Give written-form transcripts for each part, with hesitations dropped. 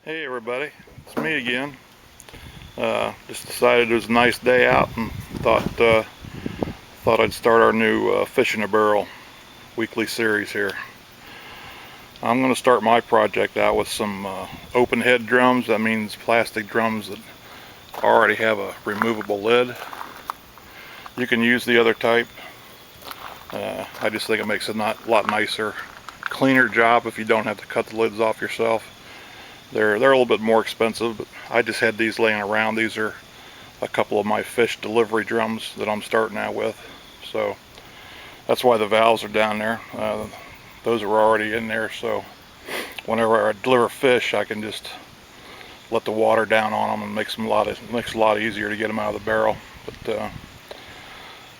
Hey everybody, it's me again. Just decided it was a nice day out and thought I'd start our new Fish in a Barrel weekly series here. I'm going to start my project out with some open head drums. That means plastic drums that already have a removable lid. You can use the other type. I just think it makes a lot nicer, cleaner job if you don't have to cut the lids off yourself. They're a little bit more expensive, but I just had these laying around. These are a couple of my fish delivery drums that I'm starting out with. So that's why the valves are down there. Those are already in there, so whenever I deliver fish, I can just let the water down on them and makes it a lot easier to get them out of the barrel. But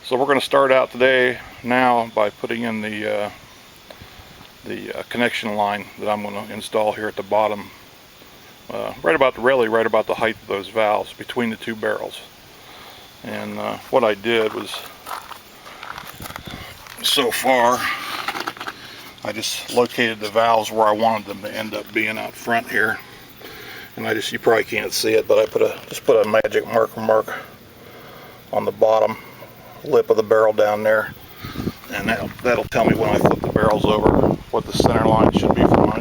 so we're going to start out today now by putting in the connection line that I'm going to install here at the bottom. Right about the height of those valves between the two barrels. And what I did was, so far, I just located the valves where I wanted them to end up being out front here. And you probably can't see it, but I just put a magic mark on the bottom lip of the barrel down there, and that'll tell me when I flip the barrels over what the center line should be for my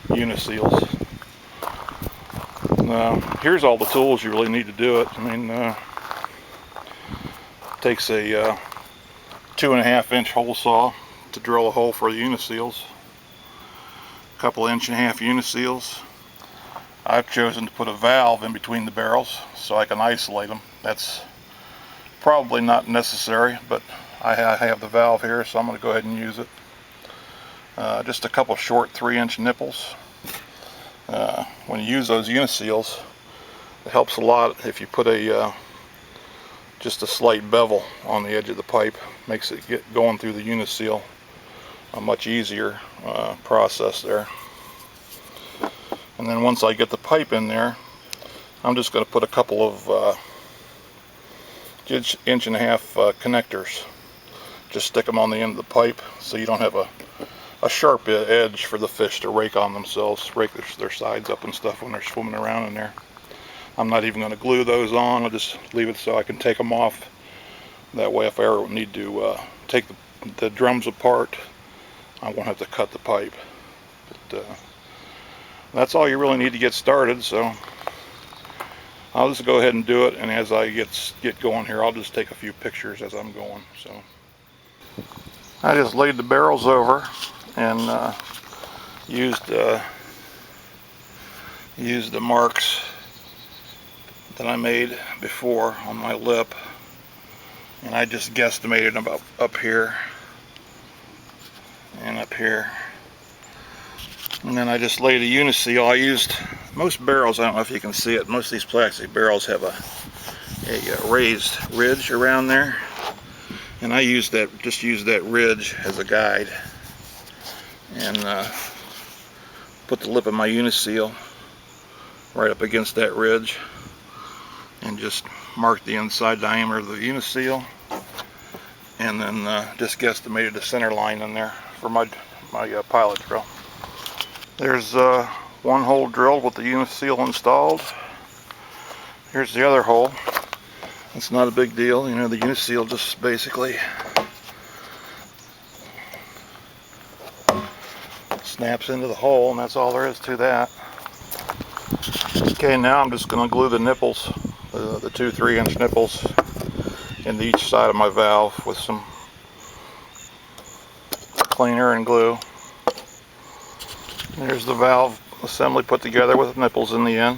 uniseals. Here's all the tools you really need to do it. I mean, it takes a 2.5-inch hole saw to drill a hole for the uniseals. A couple 1.5-inch uniseals. I've chosen to put a valve in between the barrels so I can isolate them. That's probably not necessary, but I have the valve here, so I'm going to go ahead and use it. Just a couple short 3-inch nipples. When you use those uniseals, it helps a lot if you put just a slight bevel on the edge of the pipe. Makes it get going through the uniseal a much easier process there. And then once I get the pipe in there, I'm just going to put a couple of 1.5-inch connectors. Just stick them on the end of the pipe so you don't have a sharp edge for the fish to rake on themselves, rake their sides up and stuff when they're swimming around in there. I'm not even going to glue those on. I'll just leave it so I can take them off. That way if I ever need to take the drums apart, I won't have to cut the pipe. But that's all you really need to get started, so I'll just go ahead and do it, and as I get going here, I'll just take a few pictures as I'm going. So I just laid the barrels over and used the marks that I made before on my lip, and I just guesstimated about up here and up here, and then I just laid a uniseal. I used most barrels, I don't know if you can see it, most of these plastic barrels have a raised ridge around there, and I used that ridge as a guide, and put the lip of my uniseal right up against that ridge and just mark the inside diameter of the uniseal, and then just guesstimated the center line in there for my pilot drill. There's one hole drilled with the uniseal installed. Here's the other hole. It's not a big deal, you know, the uniseal just basically snaps into the hole, and that's all there is to that. Okay, now I'm just going to glue the nipples, the two 3-inch nipples, into each side of my valve with some cleaner and glue. There's the valve assembly put together with nipples in the end.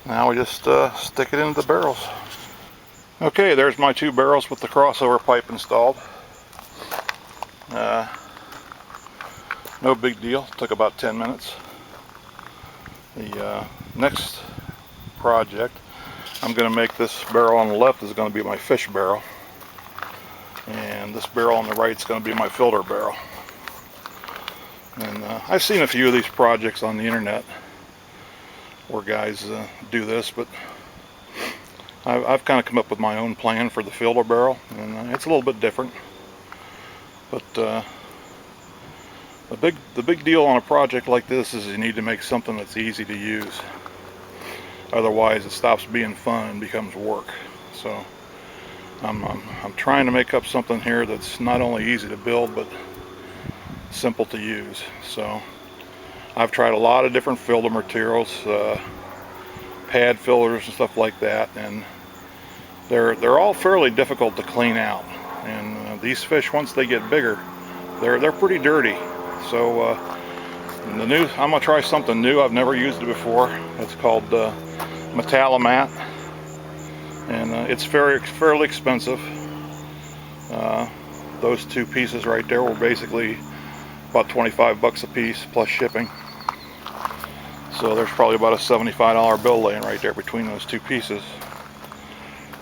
Now we just stick it into the barrels. Okay, there's my two barrels with the crossover pipe installed. No big deal, took about 10 minutes. The next project, I'm going to make this barrel on the left is going to be my fish barrel, and this barrel on the right is going to be my filter barrel. And I've seen a few of these projects on the internet where guys do this, but I've kind of come up with my own plan for the filter barrel, and it's a little bit different. But The big deal on a project like this is you need to make something that's easy to use. Otherwise, it stops being fun and becomes work. So I'm trying to make up something here that's not only easy to build but simple to use. So I've tried a lot of different filter materials, pad fillers and stuff like that, and they're all fairly difficult to clean out. And these fish, once they get bigger, they're pretty dirty. So I'm gonna try something new. I've never used it before. It's called Metalamat, and it's fairly expensive. Those two pieces right there were basically about 25 bucks a piece plus shipping. So there's probably about a $75 bill laying right there between those two pieces.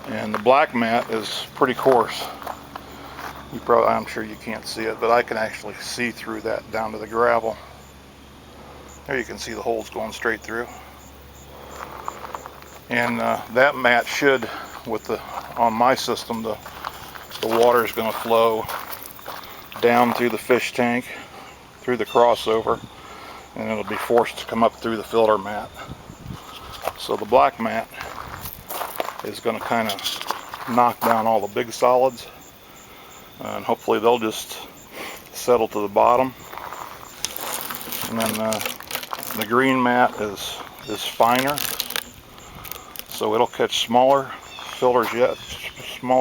And the black mat is pretty coarse. I'm sure you can't see it, but I can actually see through that down to the gravel. There you can see the holes going straight through. And that mat should, on my system, the water is going to flow down through the fish tank, through the crossover, and it'll be forced to come up through the filter mat. So the black mat is going to kind of knock down all the big solids, and hopefully they'll just settle to the bottom. And then the green mat is finer, so it'll catch smaller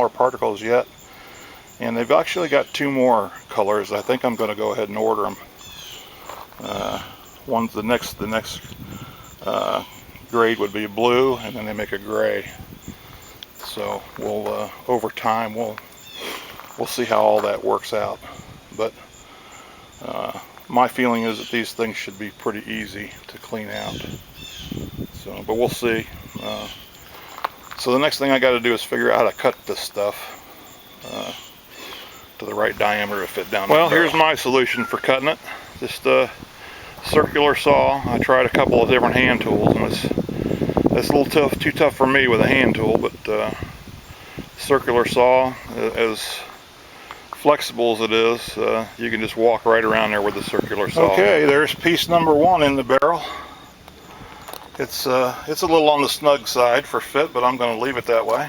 particles yet. And they've actually got two more colors. I think I'm going to go ahead and order them. One's the next grade would be blue, and then they make a gray. So we'll over time we'll see how all that works out. But my feeling is that these things should be pretty easy to clean out. So, but we'll see. So the next thing I got to do is figure out how to cut this stuff to the right diameter to fit down. Well, here's my solution for cutting it. Just a circular saw. I tried a couple of different hand tools, and it's a little too tough for me with a hand tool, but circular saw, as flexible as it is, you can just walk right around there with the circular saw. Okay, there's piece number one in the barrel. It's a little on the snug side for fit, but I'm going to leave it that way.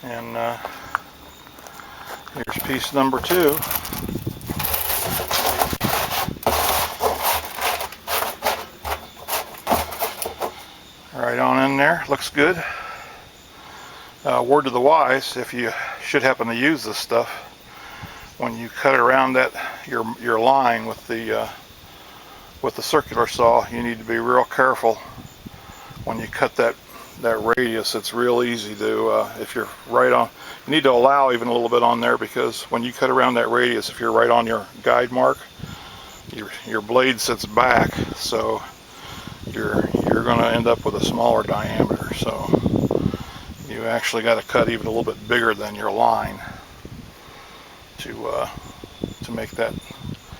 And here's piece number two. Right on in there, looks good. Word to the wise, if you should happen to use this stuff, when you cut around your line with the circular saw, you need to be real careful when you cut that radius. It's real easy to, if you're right on, you need to allow even a little bit on there, because when you cut around that radius, if you're right on your guide mark, your blade sits back, so you're going to end up with a smaller diameter. So you actually got to cut even a little bit bigger than your line to make that,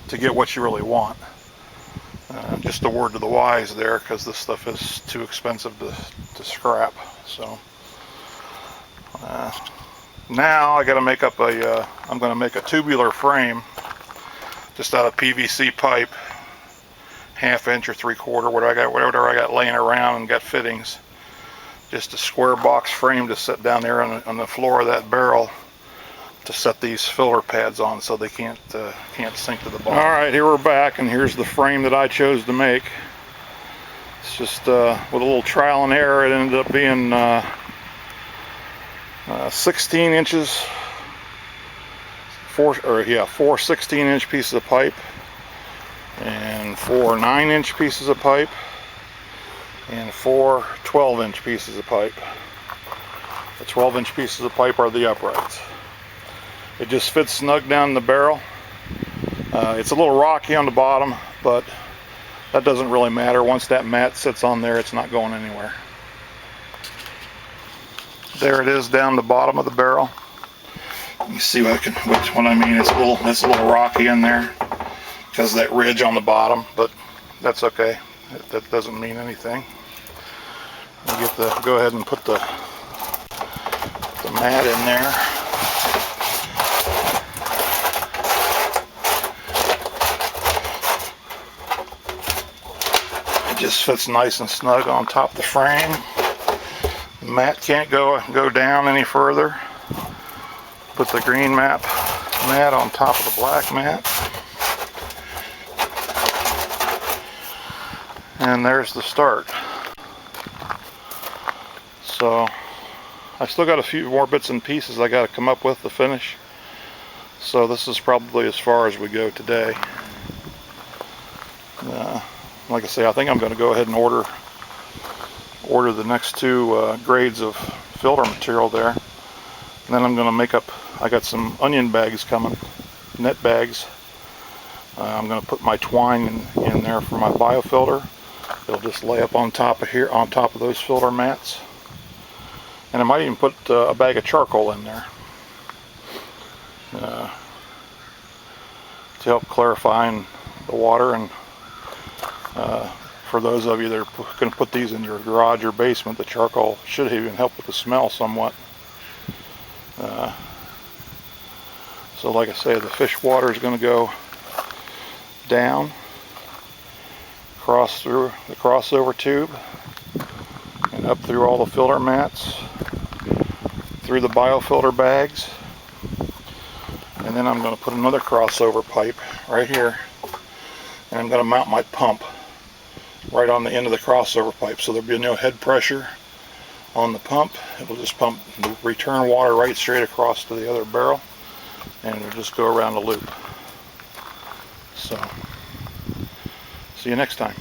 to get what you really want. Just a word to the wise there, because this stuff is too expensive to scrap. So now I got to make up I'm going to make a tubular frame just out of PVC pipe, 1/2 inch or 3/4, whatever I got laying around and got fittings. Just a square box frame to set down there on the floor of that barrel to set these filler pads on so they can't sink to the bottom. All right, here we're back, and here's the frame that I chose to make. It's just with a little trial and error, it ended up being 16 inches, four 16-inch pieces of pipe, and 4 9-inch pieces of pipe, and 4 12-inch pieces of pipe. The 12-inch pieces of pipe are the uprights. It just fits snug down the barrel. It's a little rocky on the bottom, but that doesn't really matter. Once that mat sits on there, it's not going anywhere. There it is down the bottom of the barrel. You see what I mean? It's a little rocky in there because of that ridge on the bottom, but that's okay. That doesn't mean anything. Go ahead and put the mat in there. just fits nice and snug on top of the frame. The mat can't go down any further. Put the green mat on top of the black mat. And there's the start. So I still got a few more bits and pieces I got to come up with to finish. So this is probably as far as we go today. Like I say, I think I'm going to go ahead and order the next two grades of filter material there. And then I'm going to make up, I got some onion bags coming, net bags. I'm going to put my twine in there for my biofilter. It'll just lay up on top of here, on top of those filter mats. And I might even put a bag of charcoal in there to help clarifying the water. And for those of you that are going to put these in your garage or basement, the charcoal should even help with the smell somewhat. So like I say, the fish water is going to go down, cross through the crossover tube, and up through all the filter mats, through the biofilter bags, and then I'm going to put another crossover pipe right here, and I'm going to mount my pump right on the end of the crossover pipe, so there'll be no head pressure on the pump. It'll just pump the return water right straight across to the other barrel, and it'll just go around the loop. So see you next time.